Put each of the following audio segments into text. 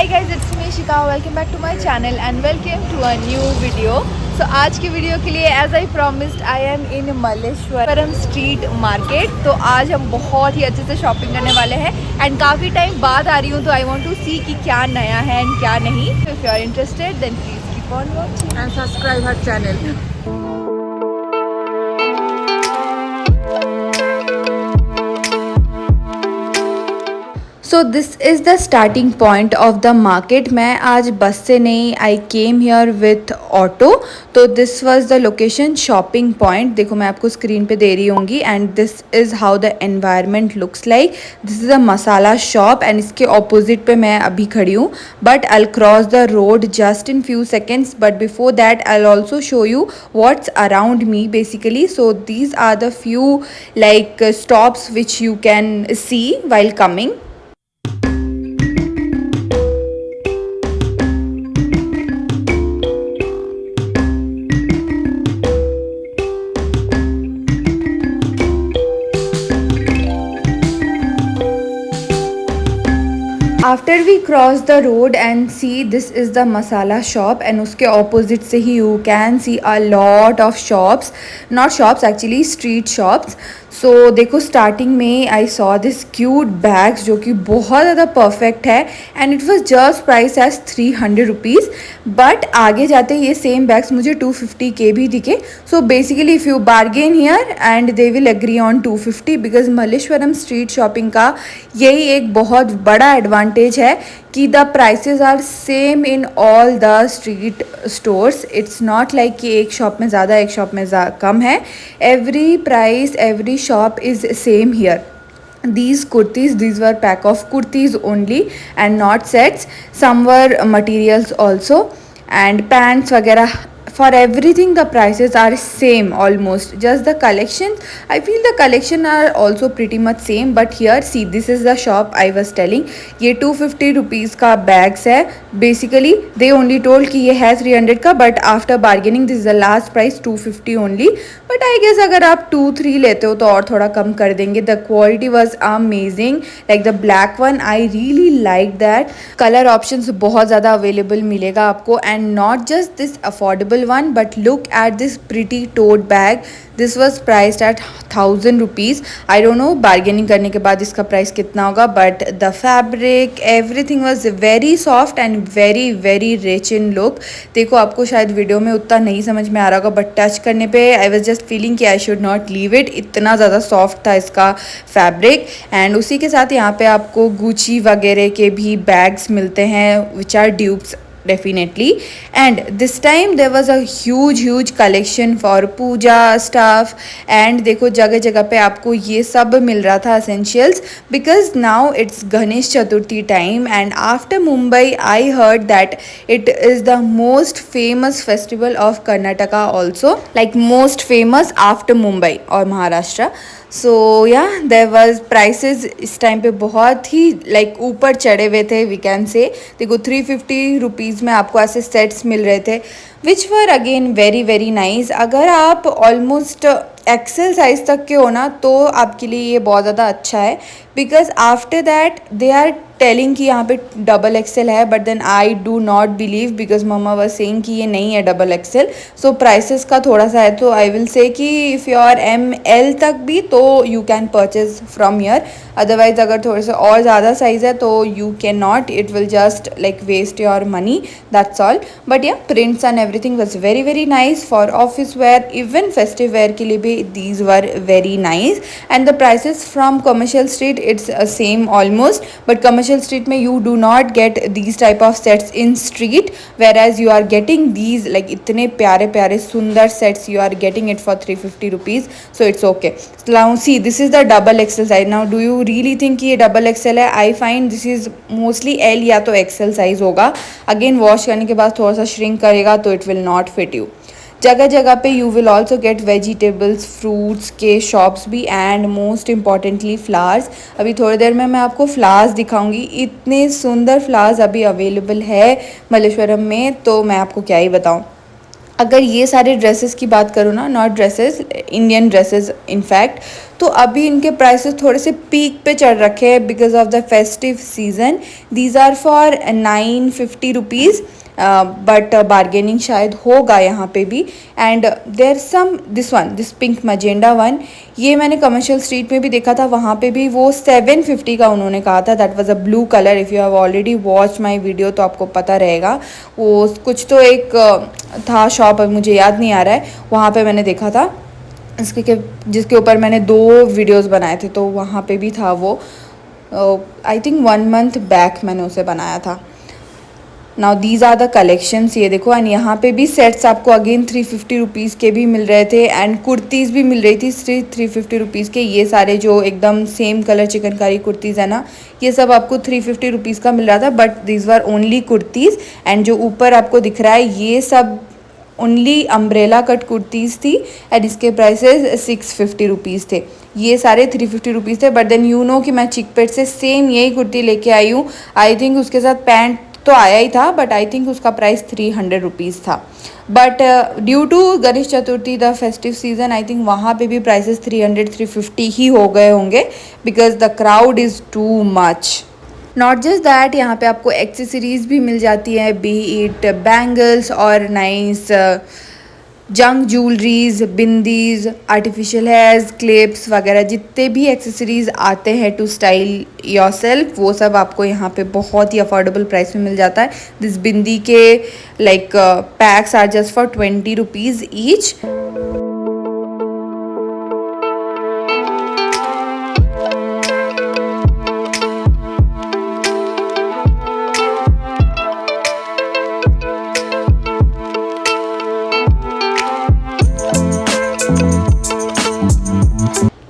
Hi guys, it's me Shika. Welcome back to my channel and welcome to a new video. So आज की video के लिए as I promised I am in Malleshwaram street market. तो आज हम बहुत ही अच्छे से शॉपिंग करने वाले हैं एंड काफ़ी टाइम बाद आ रही हूँ तो आई वांट टू सी कि क्या नया है एंड क्या नहीं. If you are interested then please keep on watching and subscribe our channel. So this is the starting point of the market. मैं आज बस से नहीं, I came here with auto. तो this was the location shopping point. देखो मैं आपको screen पे दे रही होंगी and this is how the environment looks like. This is a masala shop and इसके ऑपोजिट पे मैं अभी खड़ी हूँ. But I cross the road just in few seconds. But before that I also show you what's around me basically. So these are the few like stops which you can see while coming. After we cross the road and see this is the masala shop and उसके opposite से ही you can see a lot of shops, not shops actually street shops. So देखो starting में I saw this cute bags जो कि बहुत ज़्यादा perfect है and it was just price as 300 rupees. But आगे जाते ये सेम बैग्स मुझे 250 के भी दिखे. So basically if you bargain here and they will agree on 250 because Malleshwaram street shopping का यही एक बहुत बड़ा एडवांटेज है कि the prices are same in all the street stores. It's not like कि एक शॉप में ज़्यादा एक शॉप में कम है. Every price every shop is same here. These kurtis, these were pack of kurtis only and not sets. Some were materials also and pants वगैरह. For everything the prices are same almost. Just the collections, I feel the collection are also pretty much same. But here see this is the shop I was telling. ये 250 rupees का bags है. Basically they only told कि ये है 300 का but after bargaining this is the last price 250 only. But I guess अगर आप 2-3 लेते हो तो और थोड़ा कम कर देंगे. The quality was amazing. Like the black one I really like that. Color options बहुत ज़्यादा available मिलेगा आपको and not just this affordable one but look at this pretty tote bag. This was priced at 1000 rupees. I don't know bargaining करने के बाद इसका price कितना होगा but the fabric everything was very soft and very very rich in look. देखो आपको शायद video में उतना नहीं समझ में आ रहा होगा but टच करने पे I was just feeling कि I should not leave it. इतना ज़्यादा सॉफ्ट था इसका फैब्रिक. एंड उसी के साथ यहाँ पे आपको गुची वगैरह के भी बैग्स मिलते हैं which are dupes definitely. And this time there was a huge collection for Puja stuff and देखो जगह जगह पे आपको ये सब मिल रहा था essentials because now it's Ganesh Chaturthi time and after Mumbai I heard that it is the most famous festival of Karnataka also, like most famous after Mumbai और महाराष्ट्र. सो या देयर वाज प्राइसेस इस टाइम पे बहुत ही like ऊपर चढ़े हुए थे we can say. देखो 350 रुपीज़ में आपको ऐसे सेट्स मिल रहे थे which were again very very nice. अगर आप ऑलमोस्ट एक्सेल साइज़ तक के हो ना तो आपके लिए ये बहुत ज़्यादा अच्छा है because after that they are telling कि यहाँ पे डबल एक्सेल है but then I do not believe because मम्मा वाज सेइंग कि ये नहीं है डबल एक्सेल. सो प्राइसेस का थोड़ा सा है तो आई विल से कि इफ़ यू आर ML तक भी तो you can purchase from here. Otherwise अगर थोड़े से और ज़्यादा साइज़ है तो you can not. It will just like waste your money that's all. But yeah prints and everything was very very nice for office wear even festive wear के लिए भी these were very nice. And the prices from commercial street it's same almost but commercial street में you do not get these type of sets in street whereas you are getting these like इतने प्यारे प्यारे सुंदर sets you are getting it for 350 rupees. So it's okay. Now see this is the double XL size. Now do you really think कि ये double XL है? I find this is mostly L या तो XL size होगा. Again wash करने के बाद थोड़ा सा shrink करेगा तो it will not fit you. जगह जगह पे you will also get vegetables fruits के शॉप्स भी एंड मोस्ट इम्पॉर्टेंटली फ्लावर्स. अभी थोड़ी देर में मैं आपको फ्लावर्स दिखाऊंगी. इतने सुंदर फ्लावर्स अभी अवेलेबल है मल्लेश्वरम में तो मैं आपको क्या ही बताऊं. अगर ये सारे ड्रेसेस की बात करूँ ना, not dresses, Indian dresses in fact, तो अभी इनके प्राइसेस थोड़े से पीक पे चढ़ रखे हैं because of the festive season. These are for 950 rupees, but bargaining शायद होगा यहाँ पे भी. And there some this pink magenta one, ये मैंने कमर्शियल स्ट्रीट में भी देखा था, वहाँ पे भी वो 750 का उन्होंने कहा था. That was a blue colour. If you have already watch my video तो आपको पता रहेगा. वो कुछ तो एक था शॉप, अब मुझे याद नहीं आ रहा है, वहाँ पे मैंने देखा था इसके जिसके ऊपर मैंने 2 वीडियोस बनाए थे, तो वहाँ पे भी था वो. आई थिंक 1 मंथ बैक मैंने उसे बनाया था. Now these are the collections, ये देखो. एंड यहाँ पे भी सेट्स आपको अगेन 350 रुपीज़ के भी मिल रहे थे, एंड कुर्तीज़ भी मिल रही थी 350 रुपीज़ के. ये सारे जो एकदम सेम कलर चिकनकारी कुर्तीज़ है ना, ये सब आपको 350 रुपीज़ का मिल रहा था. But these were only kurtis. And जो ऊपर आपको दिख रहा है ये सब ओनली अम्ब्रेला कट कुर्तीज़ थी, एंड इसके प्राइसेस 650 रुपीज़ थे. ये सारे 350 रुपीज़ थे. बट देन यू नो कि मैं चिकपेट से सेम यही कुर्ती लेके आई हूँ. आई थिंक उसके साथ पैंट तो आया ही था, बट आई थिंक उसका प्राइस 300 रुपीज़ था. But due to Ganesh Chaturthi the festive season, I think वहाँ पे भी प्राइसेस 300-350 ही हो गए होंगे because the crowd is too much. Not just that, यहाँ पे आपको एक्सेसरीज़ भी मिल जाती है, बी इट बैंगल्स और nice junk jewelleries, bindis, artificial hairs, clips वगैरह जितने भी एक्सेसरीज़ आते हैं टू स्टाइल योर सेल्फ, वो सब आपको यहाँ पे बहुत ही अफोर्डेबल प्राइस में मिल जाता है. दिस बिंदी के like packs are just for 20 rupees each.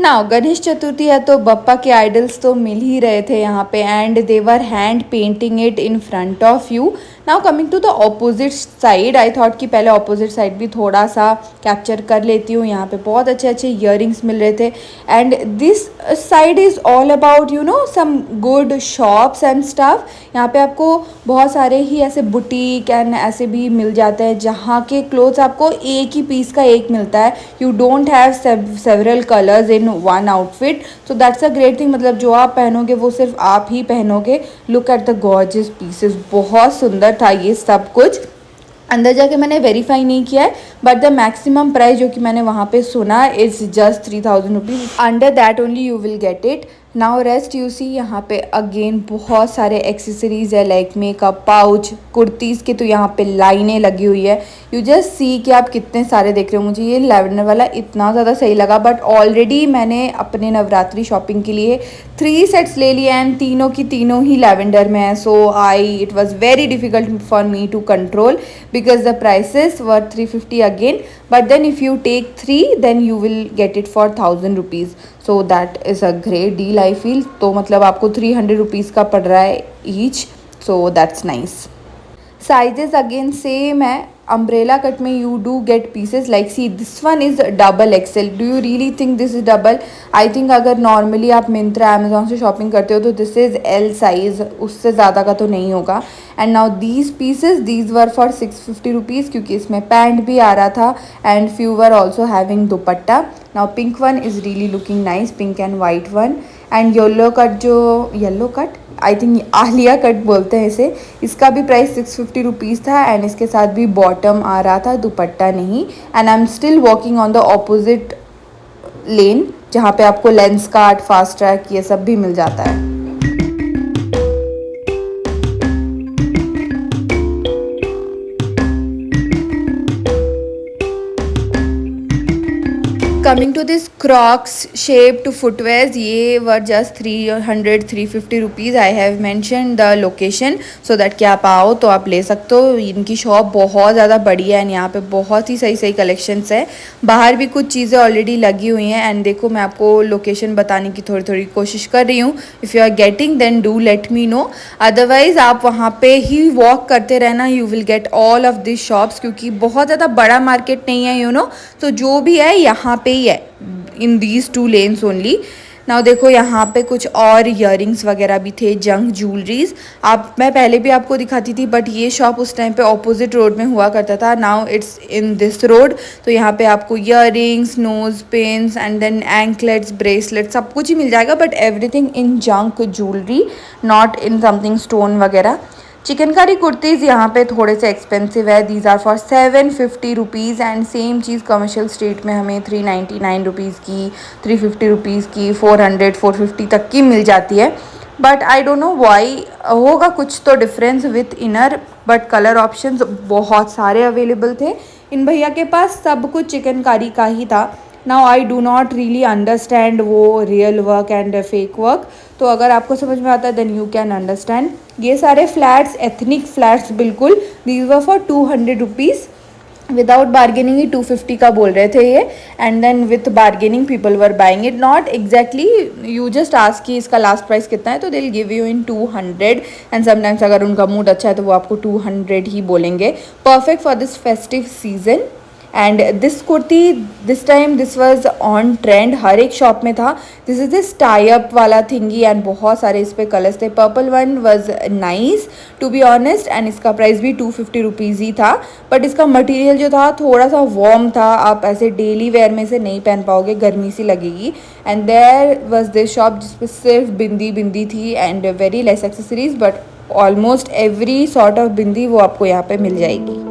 Now Ganesh Chaturthi है तो बप्पा के आइडल्स तो मिल ही रहे थे यहाँ पे, and they were hand painting it in front of you. Now coming to the opposite side, I thought कि पहले ऑपोजिट साइड भी थोड़ा सा कैप्चर कर लेती हूँ. यहाँ पे बहुत अच्छे अच्छे ईयरिंग्स मिल रहे थे. And this side is all about you know some good shops and stuff. यहाँ पे आपको बहुत सारे ही ऐसे बुटीक एंड ऐसे भी मिल जाते हैं जहाँ के क्लोथ्स आपको एक ही पीस का एक मिलता है. You don't have several colours in one outfit, so that's a great thing. मतलब जो आप पहनोगे वो सिर्फ आप ही पहनोगे. Look at the gorgeous pieces, बहुत सुंदर था ये सब कुछ. अंदर जाके मैंने वेरीफाई नहीं किया है, बट द मैक्सिमम प्राइस जो कि मैंने वहाँ पे सुना is just 3000 rupees. Under that only you will get it. Now rest you see, यहाँ पे अगेन बहुत सारे एक्सेसरीज़ है लाइक मेकअप पाउच, कुर्तीज़ के तो यहाँ पे लाइनें लगी हुई है. यू जस्ट सी कि आप कितने सारे देख रहे हो. मुझे ये लैवेंडर वाला इतना ज़्यादा सही लगा, बट ऑलरेडी मैंने अपने नवरात्रि शॉपिंग के लिए 3 सेट्स ले लिए एंड तीनों की तीनों ही लैवेंडर में है. So it was very difficult for me to control because the prices were 350 again. But then if you take 3 then you will get it for 1000 rupees. So that is a great deal I feel. तो मतलब आपको 300 rupees का पड़ रहा है each. So that's nice. Sizes again same है. Umbrella cut में you do get pieces like see this one is double XL. Do you really think this is double? I think अगर नॉर्मली आप Myntra Amazon से shopping करते हो तो this is L size, उससे ज़्यादा का तो नहीं होगा. And now these pieces these were for 650 rupees क्योंकि इसमें पैंट भी आ रहा था and few were also having dupatta. Now pink one is really looking nice, pink and white one. And yellow cut, जो yellow cut I think Alia cut बोलते हैं इसे, इसका भी प्राइस 650 रुपीज़ था एंड इसके साथ भी बॉटम आ रहा था, दुपट्टा नहीं. And I am still walking on the opposite lane जहाँ पे आपको लेंस कार्ट, फास्ट ट्रैक ये सब भी मिल जाता है. Coming to this Crocs shaped footwears, ये were just 300-350 rupees. I have mention the location so that कि आप आओ तो आप ले सकते हो. इनकी शॉप बहुत ज़्यादा बड़ी है एंड यहाँ पे बहुत ही सही सही कलेक्शंस है. बाहर भी कुछ चीज़ें ऑलरेडी लगी हुई हैं एंड देखो मैं आपको लोकेशन बताने की थोड़ी थोड़ी कोशिश कर रही हूँ. If you are getting then do let me know. Otherwise आप वहाँ पे ही वॉक करते रहना, you will get all of this shops क्योंकि बहुत ज़्यादा बड़ा मार्केट नहीं है यू नो. तो जो भी है यहाँ पे ही है in these 2 lanes only. Now देखो यहाँ पे कुछ और ईयरिंग्स वगैरह भी थे, जंक ज्वेलरीज। आप मैं पहले भी आपको दिखाती थी, बट ये शॉप उस टाइम पे ऑपोजिट रोड में हुआ करता था। Now it's in this road. तो यहाँ पे आपको earrings, nose pins and then anklets, bracelet सब कुछ ही मिल जाएगा, but everything in junk jewellery, not in something stone वगैरह। चिकनकारी कुर्तीज़ यहाँ पे थोड़े से एक्सपेंसिव है। These are for 750 rupees and same चीज़ कमर्शियल स्ट्रीट में हमें 399 रुपीज़ की, 350 रुपीज़ की, 400 450 तक की मिल जाती है। But I don't know why, होगा कुछ तो difference with inner, but colour options बहुत सारे अवेलेबल थे इन भैया के पास। सब कुछ चिकनकारी का ही था। Now I do not really understand वो real work and fake work. तो अगर आपको समझ में आता है देन यू कैन अंडरस्टैंड। ये सारे फ्लैट्स एथनिक फ्लैट्स बिल्कुल, these were for 200 rupees. Without bargaining ही 250 का बोल रहे थे ये, and then with bargaining people were buying it. Not exactly, you just ask कि इसका लास्ट प्राइस कितना है, तो they will give you in 200 and sometimes अगर उनका मूड अच्छा है तो वो आपको 200 ही बोलेंगे। Perfect for this festive season. And this kurti this time this was on trend, हर एक शॉप में था। This is this tie up वाला थिंगी एंड बहुत सारे इस पर कलर्स थे। Purple one was nice to be honest, and इसका प्राइस भी 250 रुपीज़ ही था। बट इसका मटेरियल जो था थोड़ा सा वार्म था, आप ऐसे डेली वेयर में से नहीं पहन पाओगे, गर्मी सी लगेगी। And there was this shop जिसपे सिर्फ बिंदी बिंदी थी and very less accessories, but almost every sort of bindi वो आपको यहाँ पे मिल जाएगी।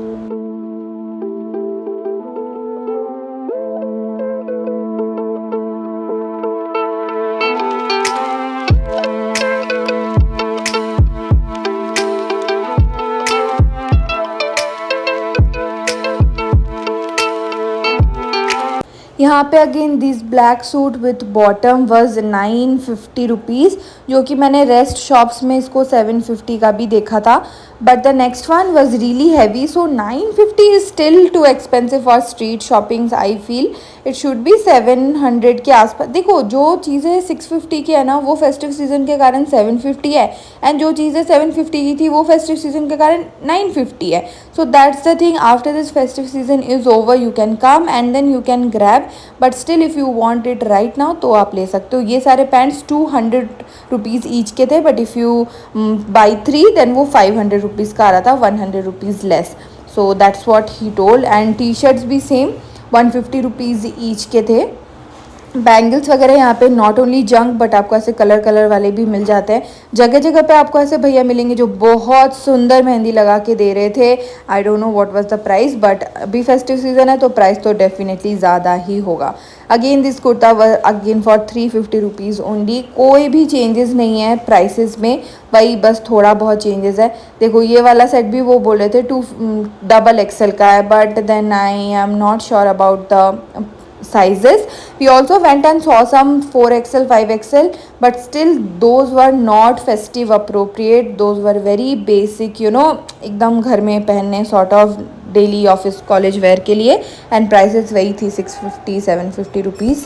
यहाँ पे again this black suit with bottom was 950 rupees, जो कि मैंने रेस्ट शॉप्स में इसको 750 का भी देखा था। But the next one was really heavy, so 950 is still too expensive for street shoppings. I feel it should be 700 के आसपास। देखो जो चीज़ें 650 की है ना, वो फेस्टिव सीजन के कारण 750 है, एंड जो चीज़ें 750 की थी वो फेस्टिव सीजन के कारण 950 है। So that's the thing, after this festive season is over you can come and then you can grab, but still if you want it right now तो आप ले सकते हो। ये सारे पैंट्स 200 रुपीज़ ईच के थे, but if you buy 3 then वो 500 रुपीज़ का आ रहा था, 100 rupees less. So that's what he told. And T shirts भी सेम 150 रुपीज़ ईच के थे। बैंगल्स वगैरह यहाँ पे नॉट ओनली जंक बट आपको ऐसे कलर कलर वाले भी मिल जाते हैं। जगह जगह पे आपको ऐसे भैया मिलेंगे जो बहुत सुंदर मेहंदी लगा के दे रहे थे। I don't know what was the price, but अभी फेस्टिव सीजन है तो प्राइस तो डेफिनेटली ज़्यादा ही होगा। Again this kurta again for 350 rupees only. कोई भी चेंजेस नहीं है प्राइसेस में, वही बस थोड़ा बहुत चेंजेस है। देखो ये वाला सेट भी वो बोल रहे थे 2 XXL का है, but then I am not sure about the sizes. We also went and saw some 4XL 5XL, but still those were not festive appropriate. Those were very basic, you know, एकदम घर में पहनने sort of daily office college wear के लिए, and prices वही थी 650 750 rupees.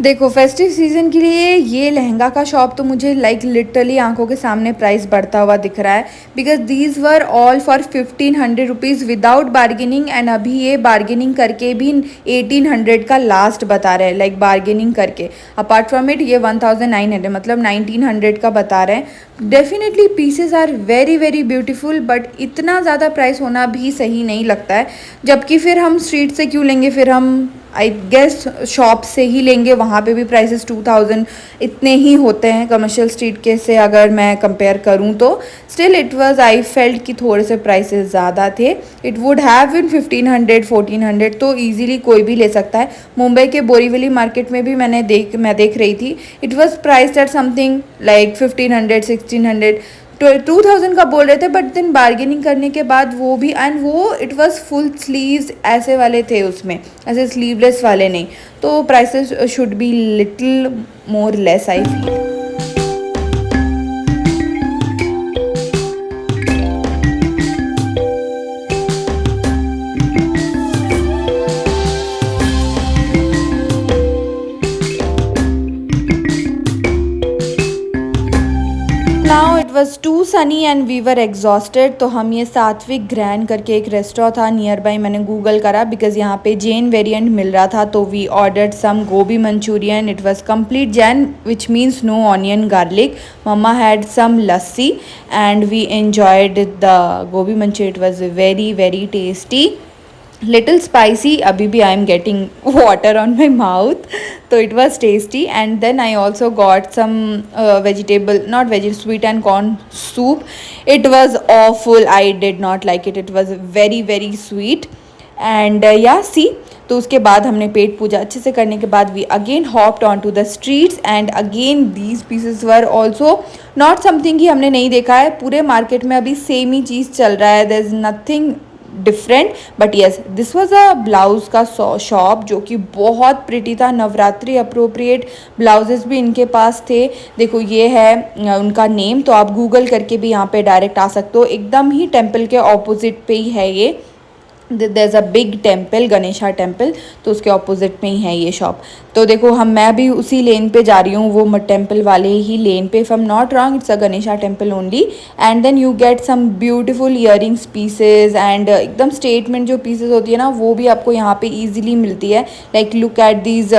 देखो festive season के लिए ये लहंगा का शॉप तो मुझे लाइक लिटरली आंखों के सामने प्राइस बढ़ता हुआ दिख रहा है, because these were all for 1500 rupees without bargaining, and अभी ये बार्गेनिंग करके भी 1800 का लास्ट बता रहे हैं, लाइक बार्गेनिंग करके। अपार्ट फ्रॉम इट ये 1900 मतलब 1900 का बता रहे हैं। Definitely pieces are very very beautiful, but इतना ज़्यादा प्राइस होना भी सही नहीं लगता है। जबकि फिर हम स्ट्रीट से क्यों लेंगे, फिर हम आई गेस शॉप से ही लेंगे, वहाँ पे भी प्राइसेस 2000 इतने ही होते हैं कमर्शियल स्ट्रीट के से अगर मैं कंपेयर करूँ तो। Still it was I felt कि थोड़े से प्राइसेस ज़्यादा थे। इट वुड हैव बिन 1500 1400 तो ईजिली कोई भी ले सकता है। मुंबई के बोरीवली मार्केट में भी मैं देख रही थी, it was priced eight something like 1500 1600 2000 का बोल रहे थे, बट देन बार्गेनिंग करने के बाद वो भी, एंड वो इट वाज फुल स्लीव्स ऐसे वाले थे, उसमें ऐसे स्लीवलेस वाले नहीं। तो prices should be little more less I feel. Was too sunny and we were exhausted. तो हम ये सात्विक ग्रैंड करके एक रेस्टोरेंट था नियर बाई, मैंने गूगल करा बिकॉज यहाँ पे जैन वेरिएंट मिल रहा था, तो we ordered some gobi manchurian. It was complete Jain which means no onion garlic. Mamma had some lassi and we enjoyed the gobi manchurian. It was very very tasty, little spicy, abhi bhi I am getting water on my mouth. So it was tasty. And then I also got some vegetable, not vegetable, sweet and corn soup. It was awful, I did not like it. It was very very sweet. And yeah, see, तो उसके बाद हमने पेट पूजा अच्छे से करने के बाद we again hopped on to the streets and again these pieces were also not something कि हमने नहीं देखा है। पूरे मार्केट में अभी सेम ही चीज़ चल रहा है, there is nothing different. But yes, this was a blouse का शॉप जो कि बहुत प्रिटी था। नवरात्रि अप्रोप्रिएट ब्लाउजेस भी इनके पास थे। देखो ये है उनका नेम, तो आप गूगल करके भी यहाँ पे डायरेक्ट आ सकते हो। एकदम ही टेम्पल के ऑपोजिट पे ही है ये। There is a big temple, Ganesha temple, तो उसके ऑपोजिट में ही है ये शॉप। तो देखो मैं भी उसी लेन पे जा रही हूँ, वो टेम्पल वाले ही लेन पे। If I am not wrong it's a Ganesha temple only. And then you get some beautiful earrings pieces and एकदम स्टेटमेंट जो पीसेज होती है ना, वो भी आपको यहाँ पे ईजिली मिलती है। लाइक लुक एट दीज,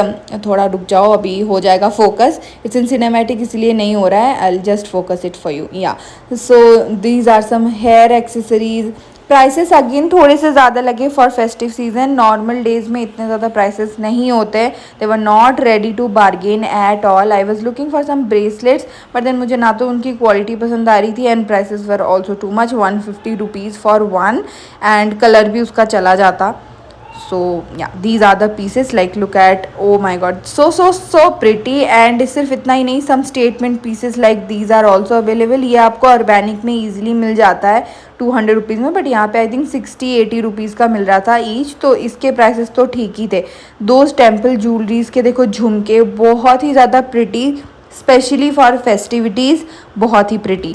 थोड़ा रुक जाओ अभी हो जाएगा फोकस, इट्स इन सिनेमैटिक इसलिए नहीं हो रहा है। I will just focus it for you. Yeah so these are some hair accessories. Prices again थोड़े से ज़्यादा लगे for festive season. Normal days में इतने ज़्यादा प्राइसेस नहीं होते। They were not ready to bargain at all. I was looking for some bracelets but then मुझे ना तो उनकी क्वालिटी पसंद आ रही थी and prices were also too much, 150 rupees for one, and colour भी उसका चला जाता। So yeah, these are the pieces. Like look at, oh my god, so pretty. And सिर्फ इतना ही नहीं, some statement pieces like these are also available. ये आपको organic में easily मिल जाता है 200 रुपीज़ में, बट यहाँ पे आई थिंक 60-80 रुपीज़ का मिल रहा था ईच। तो इसके प्राइसेस तो ठीक ही थे। दो टेम्पल ज्वेलरीज के देखो झुमके, बहुत ही ज़्यादा प्रिटी, स्पेशली फॉर फेस्टिविटीज़, बहुत ही प्रिटी।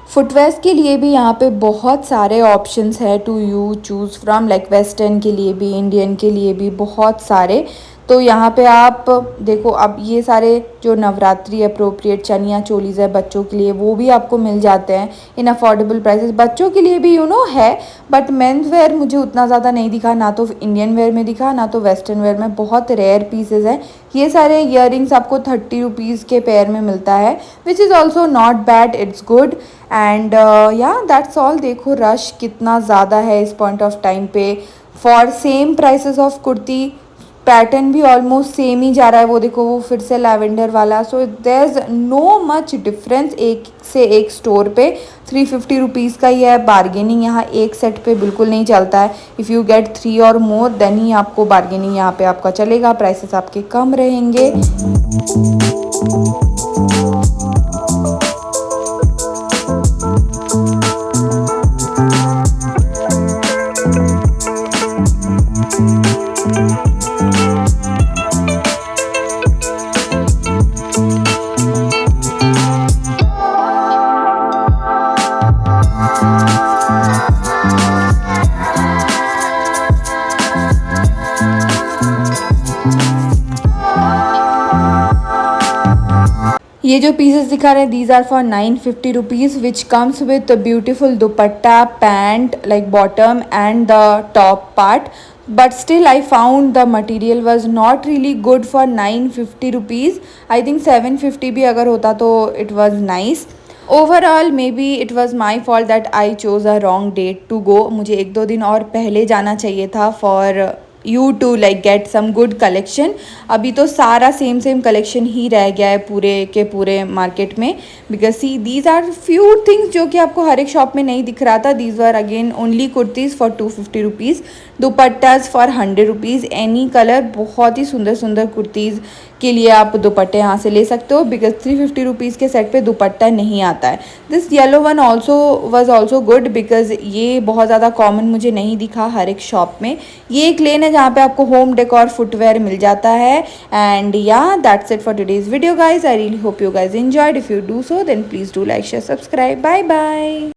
फुटवेयर्स के लिए भी यहाँ पे बहुत सारे ऑप्शंस है to you choose from. Like western के लिए भी, इंडियन के लिए भी बहुत सारे। तो यहाँ पे आप देखो, अब ये सारे जो नवरात्रि अप्रोप्रिएट चनिया चोलीज़ है बच्चों के लिए, वो भी आपको मिल जाते हैं इन अफोर्डेबल प्राइसेस। बच्चों के लिए भी है, बट मेंस वेयर मुझे उतना ज़्यादा नहीं दिखा, ना तो इंडियन वेयर में दिखा ना तो वेस्टर्न वेयर में। बहुत रेयर पीसेज हैं। ये सारे ईयरिंग्स आपको 30 रुपीज़ के पेयर में मिलता है, which is also not bad, it's good. And yeah that's all. देखो रश कितना ज़्यादा है इस पॉइंट ऑफ टाइम पे for same prices of kurti. Pattern भी ऑलमोस्ट सेम ही जा रहा है, वो देखो वो फिर से लैवेंडर वाला। So there is no much difference एक से एक स्टोर पे। 350 रुपीज़ का ही है। बार्गेनिंग यहाँ एक सेट पे बिल्कुल नहीं चलता है। इफ़ यू गेट 3 और मोर देन ही आपको बार्गेनिंग यहाँ पे आपका चलेगा, प्राइसेस आपके कम रहेंगे। ये जो पीसेस दिखा रहे हैं these are for 950 rupees which comes with beautiful dupatta, pant like bottom and the top part. But still I found the material was not really good for 950 rupees. I think 750 भी अगर होता तो it was nice. Overall maybe it was my fault that I chose a wrong date to go. मुझे 1-2 दिन और पहले जाना चाहिए था for you to like get some good collection. अभी तो सारा सेम सेम कलेक्शन ही रह गया है पूरे के पूरे मार्केट में, because see these are few things जो कि आपको हर एक शॉप में नहीं दिख रहा था। These were again only kurtis for 250 rupees, dupattas for 100 rupees, any colour. बहुत ही सुंदर सुंदर कुर्तीज़ के लिए आप दुपट्टे यहाँ से ले सकते हो, बिकॉज 350 रुपीज़ के सेट पे दुपट्टा नहीं आता है। This yellow one also was also good, because ये बहुत ज़्यादा कॉमन मुझे नहीं दिखा हर एक शॉप में। ये एक लेन है जहाँ पे आपको होम डेकोर फुटवेयर मिल जाता है। And yeah that's it for today's video guys. I really hope you guys enjoyed. If you do so then please do like share subscribe. Bye bye.